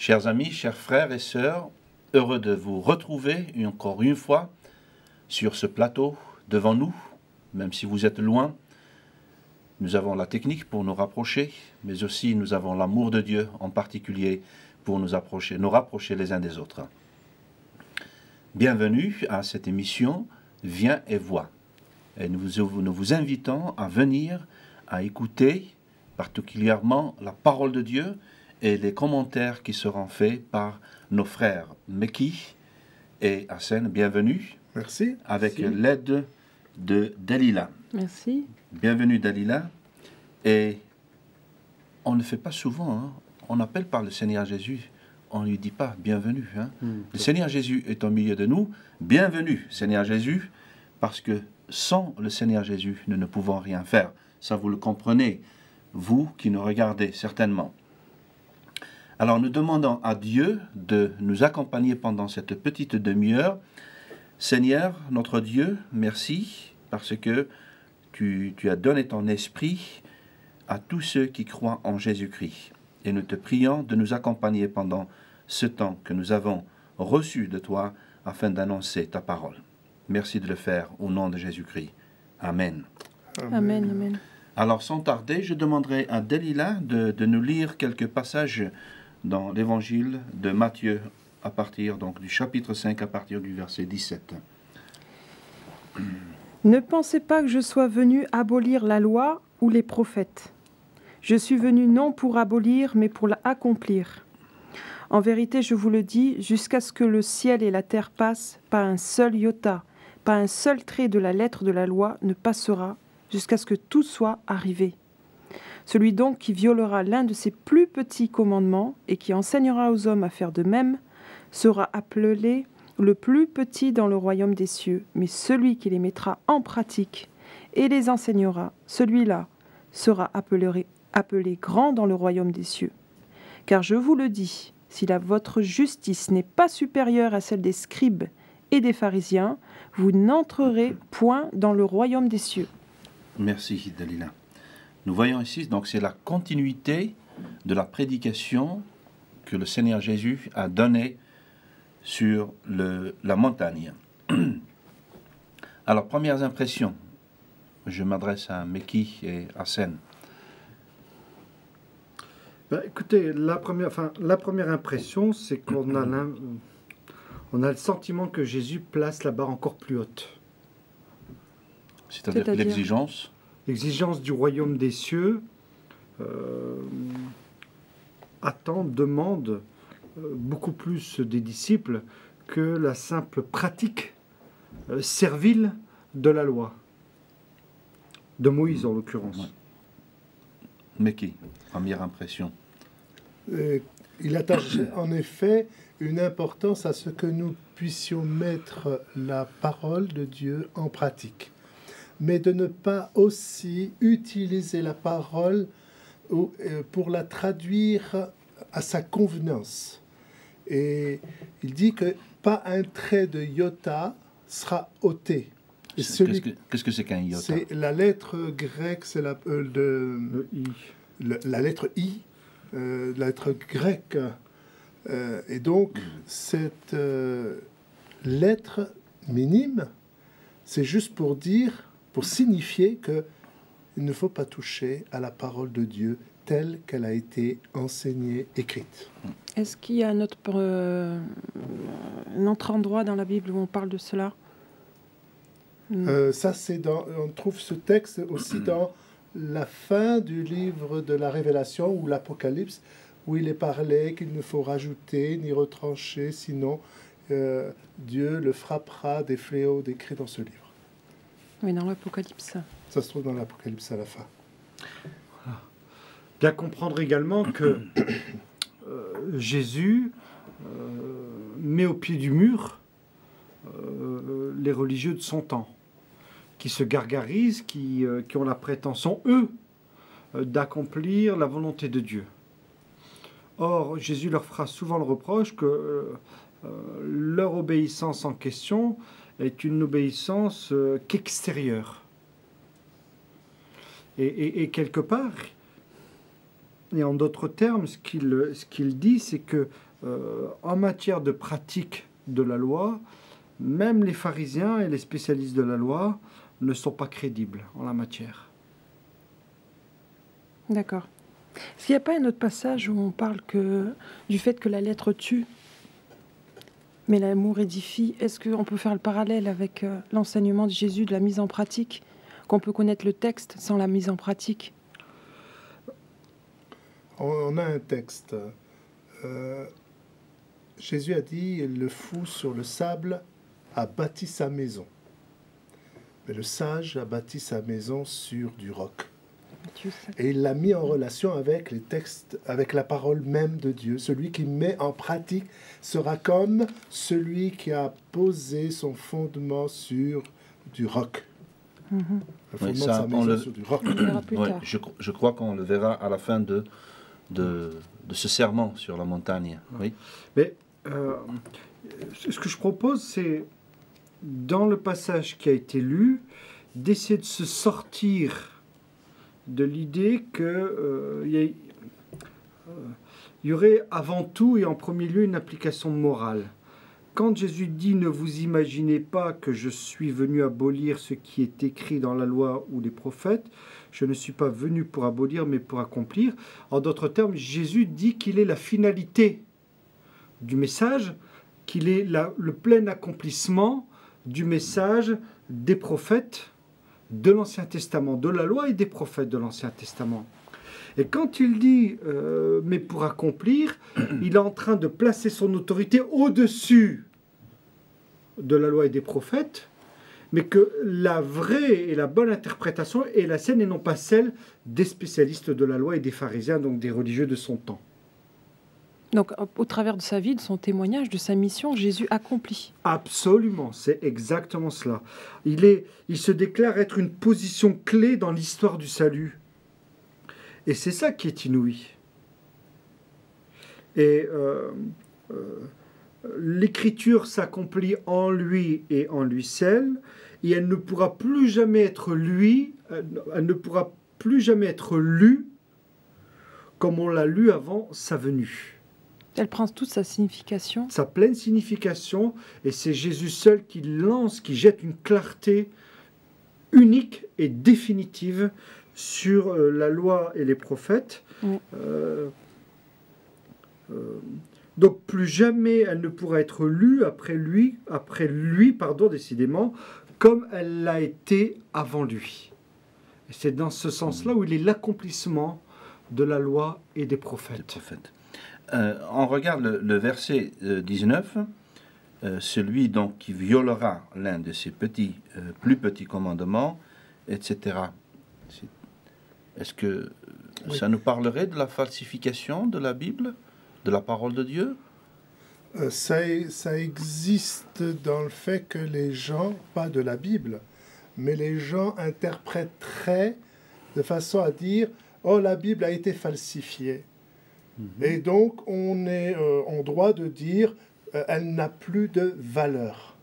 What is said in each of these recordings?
Chers amis, chers frères et sœurs, heureux de vous retrouver encore une fois sur ce plateau devant nous, même si vous êtes loin. Nous avons la technique pour nous rapprocher, mais aussi nous avons l'amour de Dieu en particulier pour nous rapprocher les uns des autres. Bienvenue à cette émission Viens et vois. Et nous vous invitons à venir, à écouter particulièrement la parole de Dieu et les commentaires qui seront faits par nos frères Meki et Hassan. Bienvenue. Merci. Avec l'aide de Dalila. Merci. Bienvenue Dalila. Et on ne le fait pas souvent, hein. On appelle par le Seigneur Jésus, on ne lui dit pas bienvenue. Hein. Le Seigneur Jésus est au milieu de nous. Bienvenue Seigneur Jésus, parce que sans le Seigneur Jésus, nous ne pouvons rien faire. Ça vous le comprenez, vous qui nous regardez certainement. Alors nous demandons à Dieu de nous accompagner pendant cette petite demi-heure. Seigneur, notre Dieu, merci parce que tu as donné ton esprit à tous ceux qui croient en Jésus-Christ. Et nous te prions de nous accompagner pendant ce temps que nous avons reçu de toi afin d'annoncer ta parole. Merci de le faire au nom de Jésus-Christ. Amen. Amen, amen. Alors sans tarder, je demanderai à Dalila de nous lire quelques passages dans l'évangile de Matthieu à partir donc du chapitre 5 à partir du verset 17. Ne pensez pas que je sois venu abolir la loi ou les prophètes. Je suis venu non pour abolir, mais pour l'accomplir. En vérité, je vous le dis, jusqu'à ce que le ciel et la terre passent, pas un seul iota, pas un seul trait de la lettre de la loi ne passera, jusqu'à ce que tout soit arrivé. Celui donc qui violera l'un de ces plus petits commandements et qui enseignera aux hommes à faire de même, sera appelé le plus petit dans le royaume des cieux, mais celui qui les mettra en pratique et les enseignera, celui-là sera appelé grand dans le royaume des cieux. Car je vous le dis, si votre justice n'est pas supérieure à celle des scribes et des pharisiens, vous n'entrerez point dans le royaume des cieux. Merci Dalila. Nous voyons ici, donc c'est la continuité de la prédication que le Seigneur Jésus a donnée sur la montagne. Alors, premières impressions, je m'adresse à Meki et à Sen. Écoutez, la première impression, c'est qu'on a le sentiment que Jésus place la barre encore plus haute. C'est-à-dire l'exigence. L'exigence du royaume des cieux demande beaucoup plus des disciples que la simple pratique servile de la loi. De Moïse, en l'occurrence. Ouais. Mais qui, première impression? Il attache en effet une importance à ce que nous puissions mettre la parole de Dieu en pratique, mais de ne pas aussi utiliser la parole pour la traduire à sa convenance. Et il dit que pas un trait de iota sera ôté. Qu'est-ce que c'est qu'un iota? C'est la lettre grecque, c'est la lettre I, la lettre grecque. Et donc, cette lettre minime, c'est juste pour signifier qu'il ne faut pas toucher à la parole de Dieu telle qu'elle a été enseignée, écrite. Est-ce qu'il y a un autre endroit dans la Bible où on parle de cela? On trouve ce texte aussi dans la fin du livre de la Révélation ou l'Apocalypse, où il est parlé qu'il ne faut rajouter ni retrancher, sinon Dieu le frappera des fléaux décrits dans ce livre. Oui, dans l'Apocalypse. Ça se trouve dans l'Apocalypse à la fin. Voilà. Bien comprendre également que Jésus met au pied du mur les religieux de son temps, qui se gargarisent, qui ont la prétention, eux, d'accomplir la volonté de Dieu. Or, Jésus leur fera souvent le reproche que leur obéissance en question est une obéissance qu'extérieure. Et quelque part, et en d'autres termes, ce qu'il dit, c'est que en matière de pratique de la loi, même les pharisiens et les spécialistes de la loi ne sont pas crédibles en la matière. D'accord. Est-ce qu'il n'y a pas un autre passage où on parle du fait que la lettre tue, mais l'amour édifie? Est-ce qu'on peut faire le parallèle avec l'enseignement de Jésus de la mise en pratique, qu'on peut connaître le texte sans la mise en pratique? On a un texte. Jésus a dit, le fou sur le sable a bâti sa maison. Mais le sage a bâti sa maison sur du roc. Et il l'a mis en relation avec les textes, avec la parole même de Dieu. Celui qui met en pratique sera comme celui qui a posé son fondement sur du roc. Le fondement de sa maison sur du roc. Je crois qu'on le verra à la fin de ce sermon sur la montagne. Oui. Mais ce que je propose, c'est, dans le passage qui a été lu, d'essayer de se sortir de l'idée qu'il y aurait avant tout et en premier lieu une application morale. Quand Jésus dit « Ne vous imaginez pas que je suis venu abolir ce qui est écrit dans la loi ou les prophètes, je ne suis pas venu pour abolir mais pour accomplir ». En d'autres termes, Jésus dit qu'il est la finalité du message, qu'il est le plein accomplissement du message des prophètes de l'Ancien Testament, de la loi et des prophètes de l'Ancien Testament. Et quand il dit « mais pour accomplir », il est en train de placer son autorité au-dessus de la loi et des prophètes, mais que la vraie et la bonne interprétation est la sienne et non pas celle des spécialistes de la loi et des pharisiens, donc des religieux de son temps. Donc, au travers de sa vie, de son témoignage, de sa mission, Jésus accomplit. Absolument, c'est exactement cela. Il se déclare être une position clé dans l'histoire du salut. Et c'est ça qui est inouï. Et l'écriture s'accomplit en lui et en lui seul, et elle ne pourra plus jamais être elle ne pourra plus jamais être lue comme on l'a lu avant sa venue. Elle prend toute sa signification. Sa pleine signification, et c'est Jésus seul qui lance, qui jette une clarté unique et définitive sur la loi et les prophètes. Oui. Donc plus jamais elle ne pourra être lue après lui, décidément, comme elle l'a été avant lui. Et c'est dans ce sens-là où il est l'accomplissement de la loi et des prophètes. On regarde le verset 19, celui donc qui violera l'un de ces plus petits commandements, etc. Est-ce que ça nous parlerait de la falsification de la Bible, de la parole de Dieu? Ça existe dans le fait que les gens, pas de la Bible, mais les gens interpréteraient de façon à dire « Oh, la Bible a été falsifiée ». Et donc, on est en droit de dire elle n'a plus de valeur.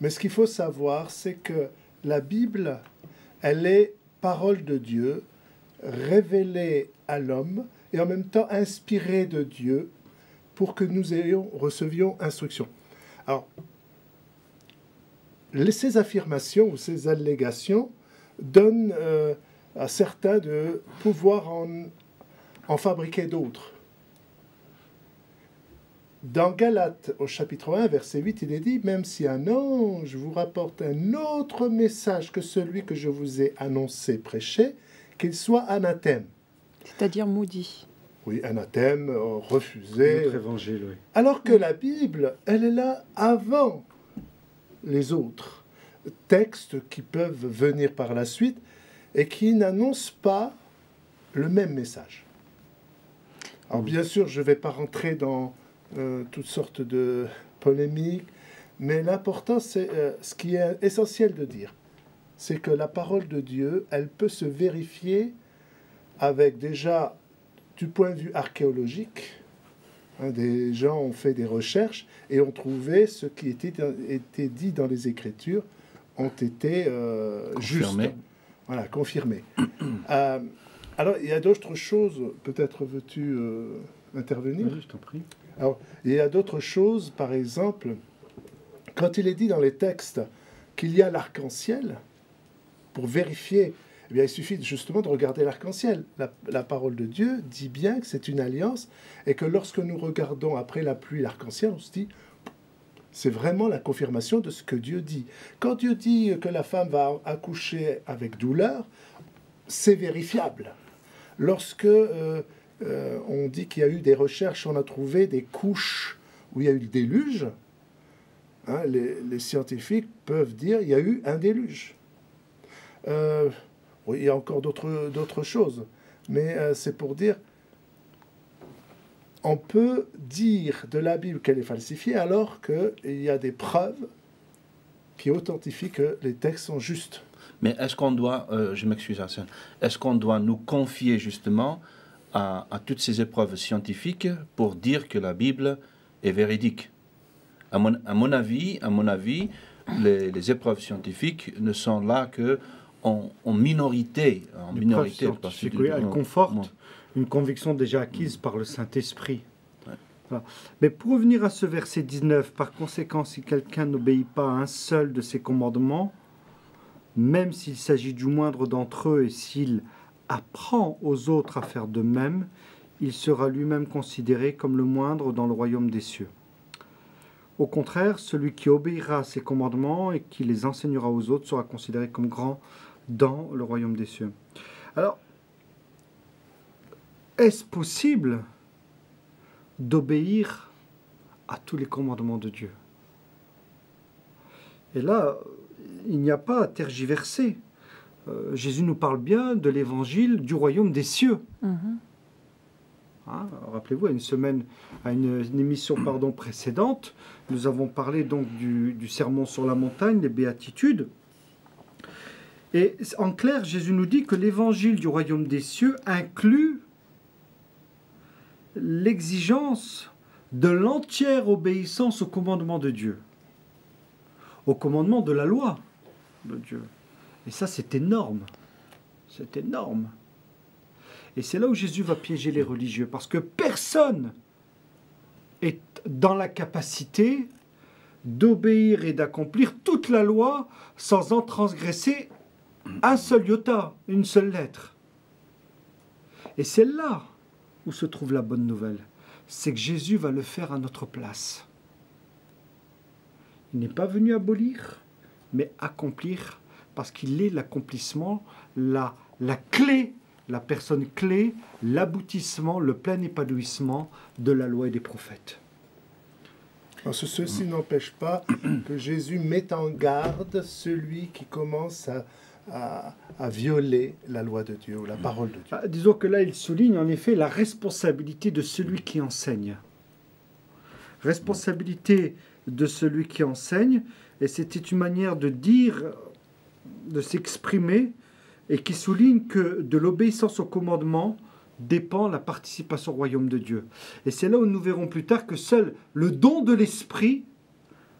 Mais ce qu'il faut savoir, c'est que la Bible, elle est parole de Dieu, révélée à l'homme, et en même temps inspirée de Dieu pour que nous recevions instruction. Alors, ces affirmations ou ces allégations donnent à certains de pouvoir en fabriquer d'autres. Dans Galates, au chapitre 1, verset 8, il est dit « Même si un ange vous rapporte un autre message que celui que je vous ai annoncé, prêché, qu'il soit anathème. » C'est-à-dire maudit. Oui, anathème, refusé. Notre évangile, oui. Alors que la Bible, elle est là avant les autres textes qui peuvent venir par la suite et qui n'annoncent pas le même message. Alors bien sûr, je ne vais pas rentrer dans toutes sortes de polémiques, mais l'important, c'est ce qui est essentiel de dire, c'est que la parole de Dieu, elle peut se vérifier avec déjà, du point de vue archéologique, des gens ont fait des recherches et ont trouvé ce qui était dit dans les Écritures ont été justes. Voilà, confirmé. Alors, il y a d'autres choses. Peut-être veux-tu intervenir? Oui, je t'en prie. Alors, il y a d'autres choses, par exemple, quand il est dit dans les textes qu'il y a l'arc-en-ciel, pour vérifier, eh bien, il suffit justement de regarder l'arc-en-ciel. La parole de Dieu dit bien que c'est une alliance et que lorsque nous regardons après la pluie l'arc-en-ciel, on se dit, c'est vraiment la confirmation de ce que Dieu dit. Quand Dieu dit que la femme va accoucher avec douleur, c'est vérifiable. Lorsque on dit qu'il y a eu des recherches, on a trouvé des couches où il y a eu le déluge, hein, les scientifiques peuvent dire qu'il y a eu un déluge. Il y a encore d'autres choses, mais c'est pour dire, on peut dire de la Bible qu'elle est falsifiée alors qu'il y a des preuves qui authentifient que les textes sont justes. Mais est-ce qu'on doit, je m'excuse Arsène, est-ce qu'on doit nous confier justement à toutes ces épreuves scientifiques pour dire que la Bible est véridique? À mon avis, les épreuves scientifiques ne sont là que en minorité. Parce que, oui, elles confortent une conviction déjà acquise par le Saint-Esprit. Ouais. Voilà. Mais pour revenir à ce verset 19, par conséquent, si quelqu'un n'obéit pas à un seul de ses commandements, même s'il s'agit du moindre d'entre eux et s'il apprend aux autres à faire de même, il sera lui-même considéré comme le moindre dans le royaume des cieux. Au contraire, celui qui obéira à ses commandements et qui les enseignera aux autres sera considéré comme grand dans le royaume des cieux. Alors, est-ce possible d'obéir à tous les commandements de Dieu? Et là, il n'y a pas à tergiverser. Jésus nous parle bien de l'évangile du royaume des cieux. Hein, rappelez-vous, à une émission précédente, nous avons parlé donc du sermon sur la montagne, des béatitudes. Et en clair, Jésus nous dit que l'évangile du royaume des cieux inclut l'exigence de l'entière obéissance au commandement de Dieu, au commandement de la loi de Dieu. Et ça, c'est énorme. C'est énorme. Et c'est là où Jésus va piéger les religieux, parce que personne est dans la capacité d'obéir et d'accomplir toute la loi sans en transgresser un seul iota, une seule lettre. Et c'est là où se trouve la bonne nouvelle. C'est que Jésus va le faire à notre place. Il n'est pas venu abolir, mais accomplir, parce qu'il est l'accomplissement, la clé, la personne clé, l'aboutissement, le plein épanouissement de la loi et des prophètes. Parce que ceci n'empêche pas que Jésus mette en garde celui qui commence à violer la loi de Dieu ou la parole de Dieu. Disons que là, il souligne en effet la responsabilité de celui qui enseigne. Responsabilité de celui qui enseigne, et c'était une manière de dire, de s'exprimer, et qui souligne que de l'obéissance au commandement dépend la participation au royaume de Dieu. Et c'est là où nous verrons plus tard que seul le don de l'esprit,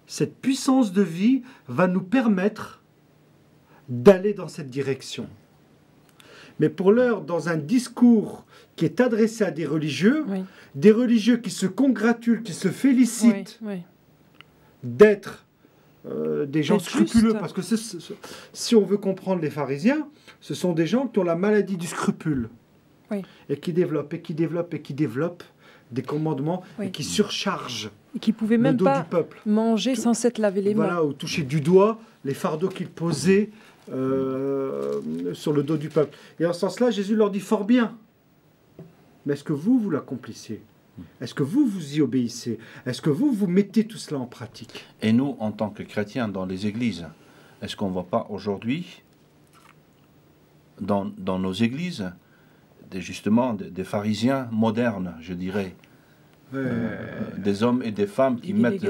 cette puissance de vie, va nous permettre d'aller dans cette direction. Mais pour l'heure, dans un discours qui est adressé à des religieux, des religieux qui se congratulent, qui se félicitent d'être des gens scrupuleux, parce que si on veut comprendre les pharisiens, ce sont des gens qui ont la maladie du scrupule, et qui développent, et qui développent, et qui développent des commandements, et qui surchargent et qui ne pouvaient même pas manger sans s'être lavé les mains. Voilà, ou toucher du doigt les fardeaux qu'ils posaient sur le dos du peuple. Et en ce sens-là, Jésus leur dit fort bien, mais est-ce que vous l'accomplissez? Est-ce que vous y obéissez? Est-ce que vous mettez tout cela en pratique? Et nous, en tant que chrétiens dans les églises, est-ce qu'on ne voit pas aujourd'hui, dans nos églises, justement des pharisiens modernes, je dirais, des hommes et des femmes qui mettent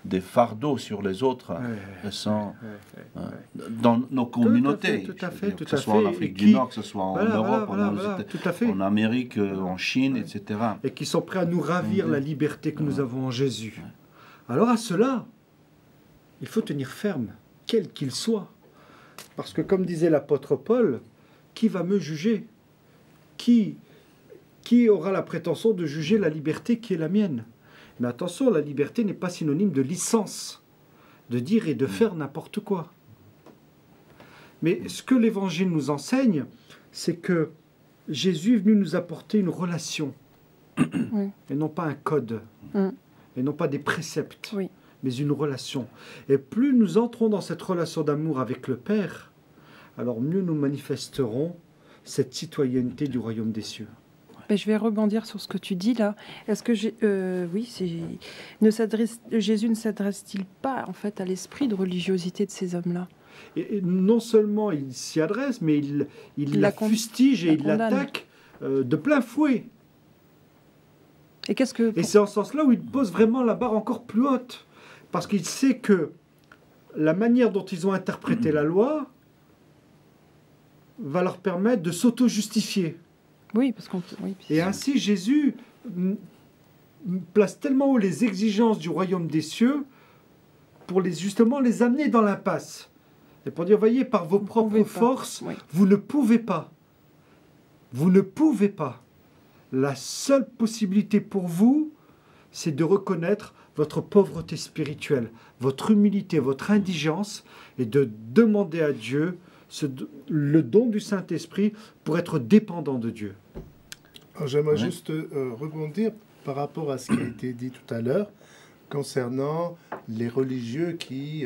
des fardeaux sur les autres dans nos communautés, que ce soit en Afrique du Nord, que ce soit en Europe, en Amérique, en Chine, etc. Et qui sont prêts à nous ravir la liberté que nous avons en Jésus. Alors à cela, il faut tenir ferme, quel qu'il soit. Parce que comme disait l'apôtre Paul, qui va me juger? Qui aura la prétention de juger la liberté qui est la mienne? Mais attention, la liberté n'est pas synonyme de licence, de dire et de faire n'importe quoi. Mais ce que l'Évangile nous enseigne, c'est que Jésus est venu nous apporter une relation, Oui. et non pas un code, et non pas des préceptes, Oui. mais une relation. Et plus nous entrons dans cette relation d'amour avec le Père, alors mieux nous manifesterons cette citoyenneté du royaume des cieux. Mais je vais rebondir sur ce que tu dis là. Est-ce que Jésus ne s'adresse-t-il pas en fait à l'esprit de religiosité de ces hommes-là? Et non seulement il s'y adresse, mais il la fustige et il l'attaque de plein fouet. Et qu'est-ce que... Et c'est en ce sens-là où il pose vraiment la barre encore plus haute. Parce qu'il sait que la manière dont ils ont interprété la loi va leur permettre de s'auto-justifier. Oui, parce qu'on... Oui, Et ainsi, Jésus place tellement haut les exigences du royaume des cieux pour justement les amener dans l'impasse. Et pour dire, voyez, par vos propres forces, oui. vous ne pouvez pas. Vous ne pouvez pas. La seule possibilité pour vous, c'est de reconnaître votre pauvreté spirituelle, votre humilité, votre indigence, et de demander à Dieu le don du Saint-Esprit pour être dépendant de Dieu. J'aimerais juste rebondir par rapport à ce qui a été dit tout à l'heure concernant les religieux qui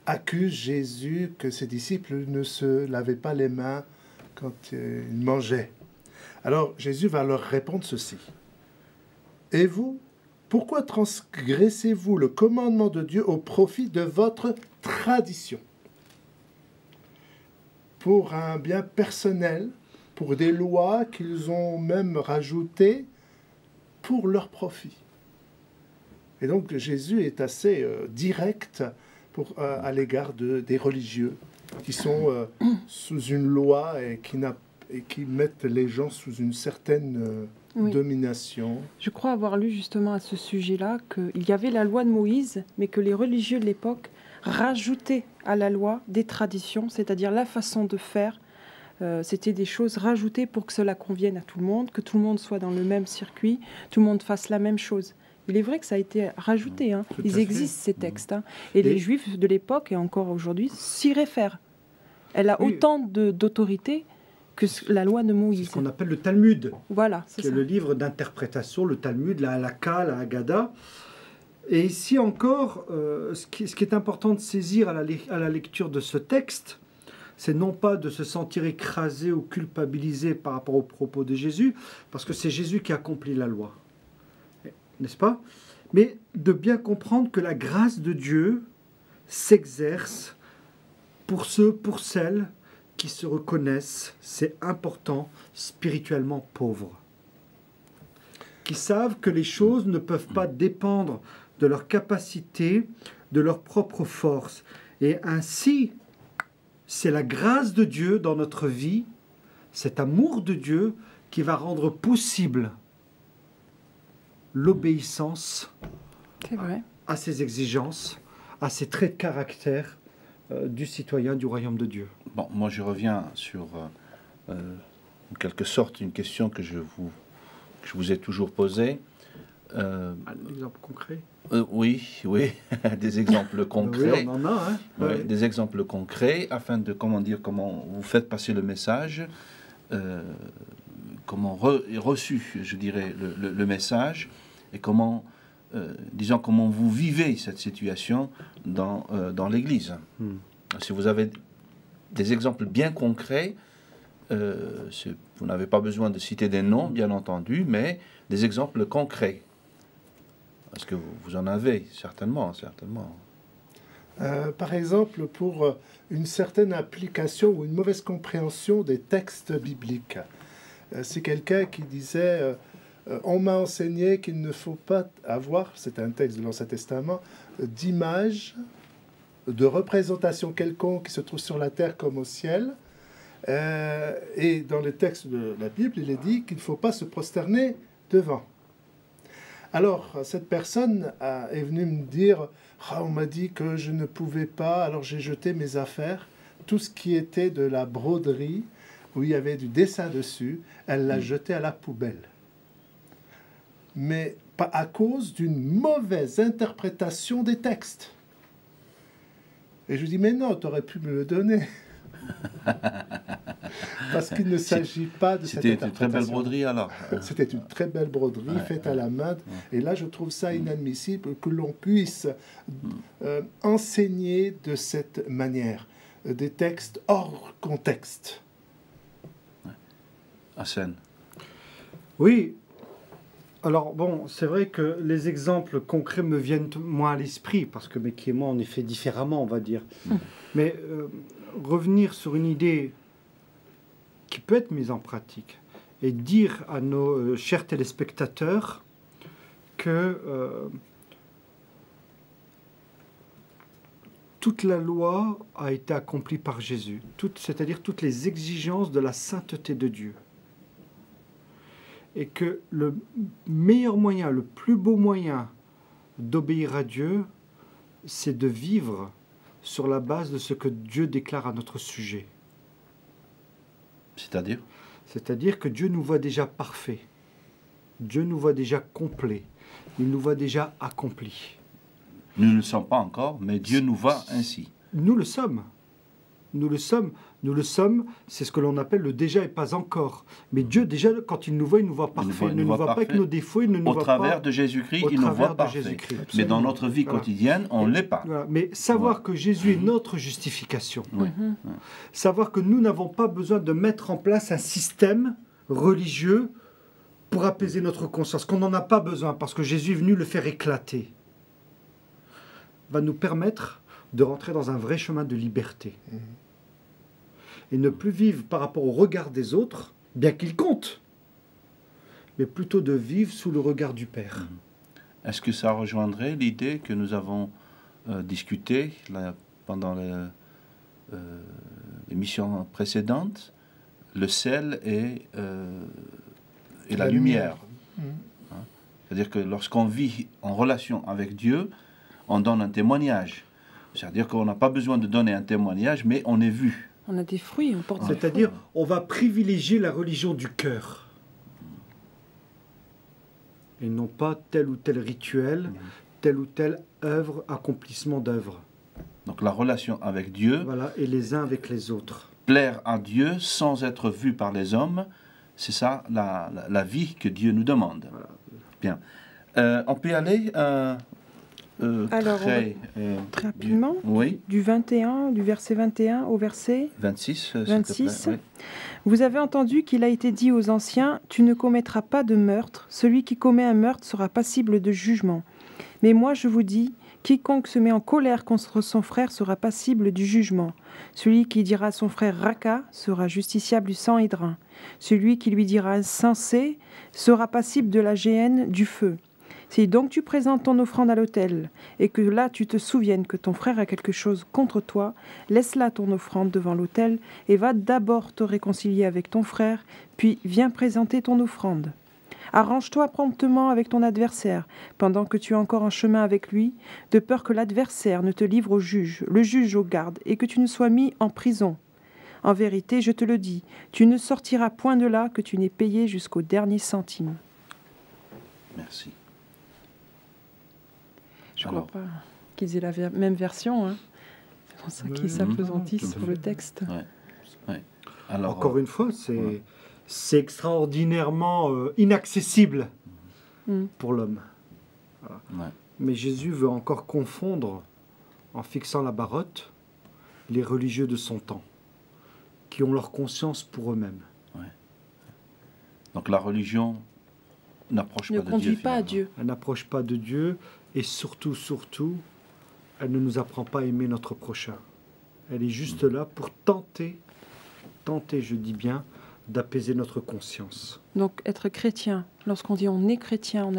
accusent Jésus que ses disciples ne se lavaient pas les mains quand ils mangeaient. Alors Jésus va leur répondre ceci. Et vous, pourquoi transgressez-vous le commandement de Dieu au profit de votre tradition? Pour un bien personnel, pour des lois qu'ils ont même rajoutées pour leur profit. Et donc Jésus est assez direct à l'égard des religieux qui sont sous une loi et qui mettent les gens sous une certaine domination. Je crois avoir lu justement à ce sujet-là qu'il y avait la loi de Moïse, mais que les religieux de l'époque rajoutaient à la loi des traditions, c'est-à-dire la façon de faire. C'était des choses rajoutées pour que cela convienne à tout le monde, que tout le monde soit dans le même circuit, tout le monde fasse la même chose. Il est vrai que ça a été rajouté. Hein. Ils existent, ces textes. Hein. Et les Juifs de l'époque, et encore aujourd'hui, s'y réfèrent. Elle a autant d'autorité que la loi de Moïse. C'est ce qu'on appelle le Talmud. Voilà, c'est ça. Le livre d'interprétation, le Talmud, la Halakha, la Haggadah. Et ici encore, ce qui est important de saisir à la lecture de ce texte, c'est non pas de se sentir écrasé ou culpabilisé par rapport aux propos de Jésus, parce que c'est Jésus qui accomplit la loi, n'est-ce pas? Mais de bien comprendre que la grâce de Dieu s'exerce pour ceux, pour celles qui se reconnaissent, c'est important, spirituellement pauvres, qui savent que les choses ne peuvent pas dépendre de leur capacité, de leur propre force. Et ainsi, c'est la grâce de Dieu dans notre vie, cet amour de Dieu qui va rendre possible l'obéissance à ses exigences, à ses traits de caractère du citoyen du royaume de Dieu. Bon, moi je reviens sur, en quelque sorte, une question que je vous ai toujours posée. Un exemple concret? Oui, des exemples concrets. Oui, on en a, hein. Oui, des exemples concrets, afin de, comment vous faites passer le message, comment reçu, je dirais, le message, et comment, comment vous vivez cette situation dans l'Église. Si vous avez des exemples bien concrets, vous n'avez pas besoin de citer des noms, bien entendu, mais des exemples concrets. Parce que vous en avez, certainement. Par exemple, pour une certaine application ou une mauvaise compréhension des textes bibliques. C'est quelqu'un qui disait on m'a enseigné qu'il ne faut pas avoir, c'est un texte de l'Ancien Testament, d'image, de représentation quelconque qui se trouve sur la terre comme au ciel. Et dans les textes de la Bible, il est dit qu'il ne faut pas se prosterner devant. Alors, cette personne est venue me dire « on m'a dit que je ne pouvais pas, alors j'ai jeté mes affaires. » Tout ce qui était de la broderie, où il y avait du dessin dessus, elle l'a jeté à la poubelle. Mais à cause d'une mauvaise interprétation des textes. Et je dis, mais non, tu aurais pu me le donner. Parce qu'il ne s'agit pas de cette interprétation. C'était une très belle broderie alors. C'était une très belle broderie faite à la main. Et là, je trouve ça inadmissible que l'on puisse enseigner de cette manière des textes hors contexte. Hassan. Oui. Alors bon, c'est vrai que les exemples concrets me viennent moins à l'esprit, parce que Becky et moi, on est fait différemment, on va dire. Mais revenir sur une idée qui peut être mise en pratique et dire à nos chers téléspectateurs que toute la loi a été accomplie par Jésus, c'est-à-dire toutes les exigences de la sainteté de Dieu. Et que le meilleur moyen, le plus beau moyen d'obéir à Dieu, c'est de vivre sur la base de ce que Dieu déclare à notre sujet. C'est-à-dire ? C'est-à-dire que Dieu nous voit déjà parfaits. Dieu nous voit déjà complets. Il nous voit déjà accomplis. Nous ne le sommes pas encore, mais Dieu nous voit ainsi. Nous le sommes. Nous le sommes. Nous le sommes, c'est ce que l'on appelle le déjà et pas encore. Mais Dieu, déjà, quand il nous voit parfait. Il ne nous voit pas avec nos défauts, il ne nous voit pas... Au travers de Jésus-Christ, il nous voit parfait. Mais dans notre vie quotidienne, on ne l'est pas. Voilà. Mais savoir que Jésus est notre justification. Savoir que nous n'avons pas besoin de mettre en place un système religieux pour apaiser notre conscience. Qu'on n'en a pas besoin, parce que Jésus est venu le faire éclater. Va nous permettre de rentrer dans un vrai chemin de liberté. Et ne plus vivre par rapport au regard des autres, bien qu'il compte, mais plutôt de vivre sous le regard du Père. Est-ce que ça rejoindrait l'idée que nous avons discutée pendant l'émission précédente, le sel et la lumière? C'est-à-dire que lorsqu'on vit en relation avec Dieu, on donne un témoignage. C'est-à-dire qu'on n'a pas besoin de donner un témoignage, mais on est vu. On a des fruits, on porte des fruits. C'est-à-dire, on va privilégier la religion du cœur. Et non pas tel ou tel rituel, telle ou telle œuvre, accomplissement d'œuvre. Donc la relation avec Dieu. Voilà, et les uns avec les autres. Plaire à Dieu sans être vu par les hommes, c'est ça la vie que Dieu nous demande. Voilà. Bien. On peut aller... Alors, très rapidement, du 21, du verset 21 au verset 26. 26. Vous avez entendu qu'il a été dit aux anciens, tu ne commettras pas de meurtre, celui qui commet un meurtre sera passible de jugement. Mais moi je vous dis, quiconque se met en colère contre son frère sera passible du jugement. Celui qui dira à son frère Raka sera justiciable du Sanhédrin. Celui qui lui dira insensé sera passible de la géhenne du feu. Si donc tu présentes ton offrande à l'autel, et que là tu te souviennes que ton frère a quelque chose contre toi, laisse là ton offrande devant l'autel, et va d'abord te réconcilier avec ton frère, puis viens présenter ton offrande. Arrange-toi promptement avec ton adversaire, pendant que tu es encore en chemin avec lui, de peur que l'adversaire ne te livre au juge, le juge aux gardes, et que tu ne sois mis en prison. En vérité, je te le dis, tu ne sortiras point de là que tu n'aies payé jusqu'au dernier centime. Merci. Je ne crois pas qu'ils aient la même version. Hein. C'est pour ça qu'ils s'appesantissent sur le texte. Alors, encore une fois, c'est extraordinairement inaccessible pour l'homme. Voilà. Mais Jésus veut encore confondre, en fixant la barotte, les religieux de son temps, qui ont leur conscience pour eux-mêmes. Donc la religion n'approche pas de Dieu. Ne conduit pas à Dieu. Elle n'approche pas de Dieu. Et surtout, elle ne nous apprend pas à aimer notre prochain. Elle est juste là pour tenter, je dis bien, d'apaiser notre conscience. Donc être chrétien, lorsqu'on dit on est chrétien,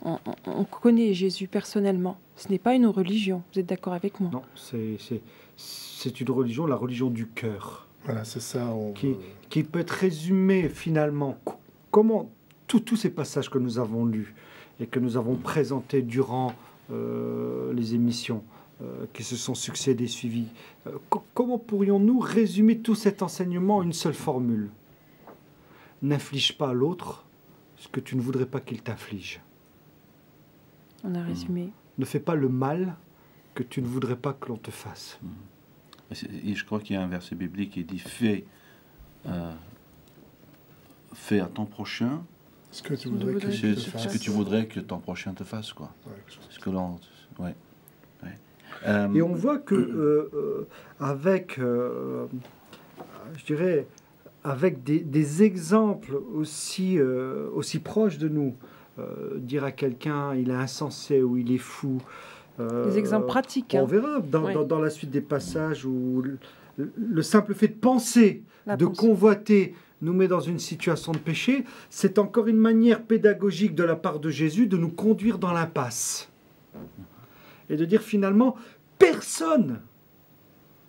on connaît Jésus personnellement. Ce n'est pas une religion, vous êtes d'accord avec moi? Non, c'est une religion, la religion du cœur. Voilà, c'est ça. Qui peut être résumée finalement. Comment tous ces passages que nous avons lus, et que nous avons présenté durant les émissions qui se sont succédées, suivies. Comment pourrions-nous résumer tout cet enseignement en une seule formule? N'inflige pas à l'autre ce que tu ne voudrais pas qu'il t'inflige. On a résumé. Ne fais pas le mal que tu ne voudrais pas que l'on te fasse. Et je crois qu'il y a un verset biblique qui dit fais à ton prochain Ce que tu voudrais que ce je te ce fasse. que tu voudrais que ton prochain te fasse, quoi. Ouais, quelque chose. Ce que l'on, ouais. Et on voit que avec, je dirais, avec des exemples aussi proches de nous, dire à quelqu'un il est insensé ou il est fou. Des exemples pratiques. On Hein. verra Oui. dans la suite des passages où le simple fait de penser, La de pensée. convoiter, nous met dans une situation de péché. C'est encore une manière pédagogique de la part de Jésus de nous conduire dans l'impasse. Et de dire finalement, personne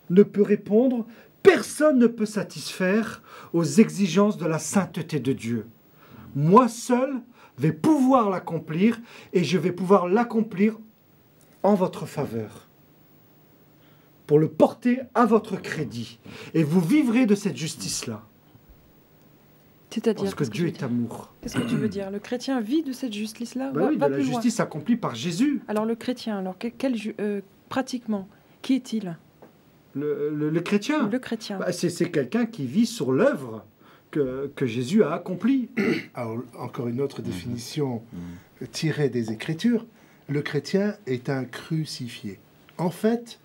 ne peut répondre, personne ne peut satisfaire aux exigences de la sainteté de Dieu. Moi seul vais pouvoir l'accomplir et je vais pouvoir l'accomplir en votre faveur, pour le porter à votre crédit. Et vous vivrez de cette justice-là, C'est-à-dire, parce que qu'est-ce Dieu tu est veux dire amour. Qu'est-ce que tu veux dire? Le chrétien vit de cette justice-là? Bah oui, de va la plus loin. justice accomplie par Jésus. Alors le chrétien, alors pratiquement, qui est-il? Le chrétien, Le chrétien. bah, c'est quelqu'un qui vit sur l'œuvre que Jésus a accomplie. Alors, encore une autre définition tirée des Écritures. Le chrétien est un crucifié. En fait,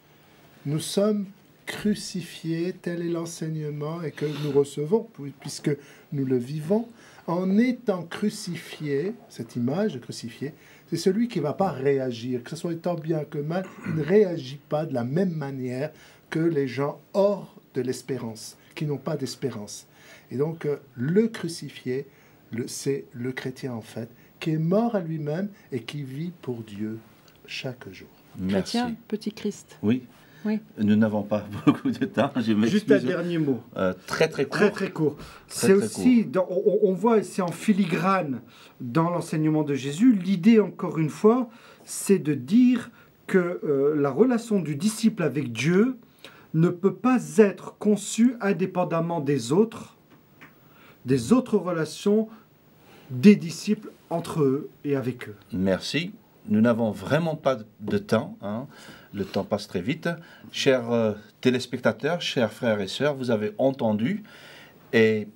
nous sommes crucifiés, tel est l'enseignement et que nous recevons, puisque nous le vivons. En étant crucifié, cette image de crucifié, c'est celui qui ne va pas réagir, que ce soit tant bien que mal, il ne réagit pas de la même manière que les gens hors de l'espérance, qui n'ont pas d'espérance. Et donc, le crucifié, c'est le chrétien en fait, qui est mort à lui-même et qui vit pour Dieu chaque jour. Merci. Chrétien, petit Christ. Oui. Oui. Nous n'avons pas beaucoup de temps. Je Juste un m'excuse. dernier mot. Très très court. Très très court. C'est très aussi, on voit, c'est en filigrane dans l'enseignement de Jésus. L'idée, encore une fois, c'est de dire que la relation du disciple avec Dieu ne peut pas être conçue indépendamment des autres relations des disciples entre eux et avec eux. Merci. Nous n'avons vraiment pas de temps. Hein. Le temps passe très vite. Chers téléspectateurs, chers frères et sœurs, vous avez entendu. Et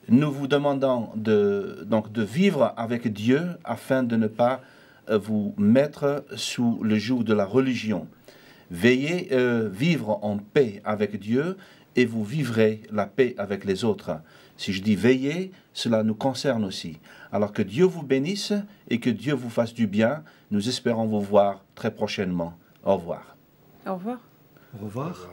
nous vous demandons de vivre avec Dieu afin de ne pas vous mettre sous le joug de la religion. Veillez vivre en paix avec Dieu et vous vivrez la paix avec les autres. Si je dis veiller, cela nous concerne aussi. Alors que Dieu vous bénisse et que Dieu vous fasse du bien. Nous espérons vous voir très prochainement. Au revoir. Au revoir. Au revoir.